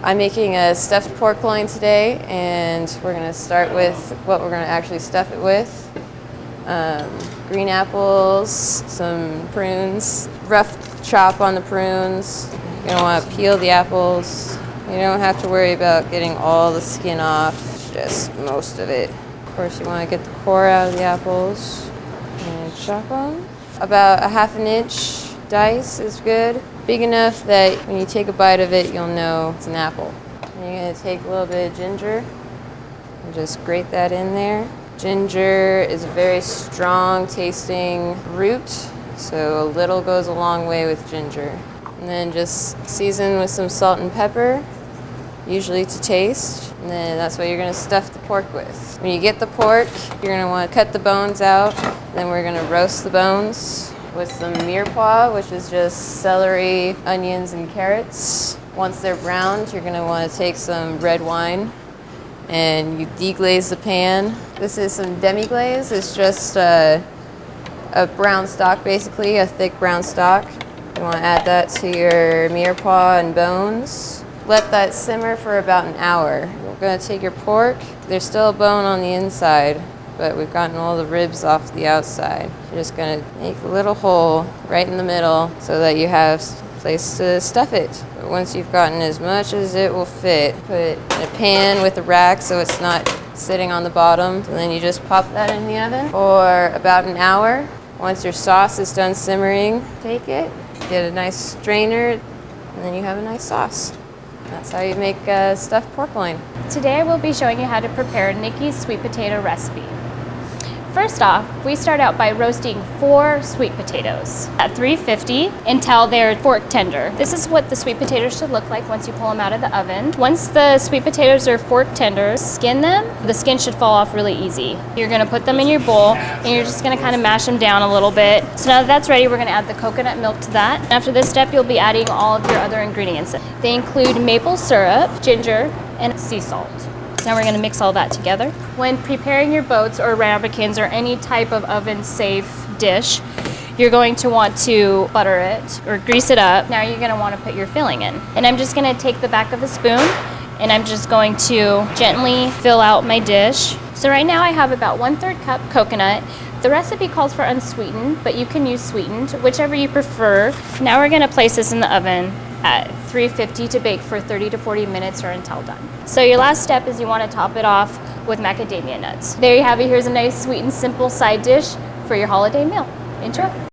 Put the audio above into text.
I'm making a stuffed pork loin today, and we're going to start with what we're going to actually stuff it with. Green apples, some prunes, rough chop on the prunes. You don't want to peel the apples. You don't have to worry about getting all the skin off, just most of it. Of course, you want to get the core out of the apples and chop them. About a ½ inch dice is good. Big enough that when you take a bite of it, you'll know it's an apple. And you're going to take a little bit of ginger and just grate that in there. Ginger is a very strong tasting root, so a little goes a long way with ginger. And then just season with some salt and pepper, usually to taste. And then that's what you're going to stuff the pork with. When you get the pork, you're going to want to cut the bones out. Then we're going to roast the bones with some mirepoix, which is just celery, onions, and carrots. Once they're browned, you're going to want to take some red wine and you deglaze the pan. This is some demi-glaze. It's just a brown stock, basically, a thick brown stock. You want to add that to your mirepoix and bones. Let that simmer for about an hour. We're going to take your pork. There's still a bone on the inside, but we've gotten all the ribs off the outside. You're just going to make a little hole right in the middle so that you have a place to stuff it. But once you've gotten as much as it will fit, put it in a pan with a rack so it's not sitting on the bottom. And then you just pop that in the oven for about an hour. Once your sauce is done simmering, take it, get a nice strainer, and then you have a nice sauce. That's how you make a stuffed pork loin. Today I will be showing you how to prepare Nikki's sweet potato recipe. First off, we start out by roasting 4 sweet potatoes at 350 until they're fork tender. This is what the sweet potatoes should look like once you pull them out of the oven. Once the sweet potatoes are fork tender, skin them. The skin should fall off really easy. You're gonna put them in your bowl and you're just gonna kind of mash them down a little bit. So now that that's ready, we're gonna add the coconut milk to that. After this step, you'll be adding all of your other ingredients. They include maple syrup, ginger, and sea salt. So now we're going to mix all that together. When preparing your boats or ramekins or any type of oven-safe dish, you're going to want to butter it or grease it up. Now you're going to want to put your filling in. And I'm just going to take the back of the spoon and I'm just going to gently fill out my dish. So right now I have about 1/3 cup coconut. The recipe calls for unsweetened, but you can use sweetened, whichever you prefer. Now we're going to place this in the oven at 350 to bake for 30 to 40 minutes or until done. So your last step is you want to top it off with macadamia nuts. There you have it. Here's a nice, sweet, and simple side dish for your holiday meal. Enjoy.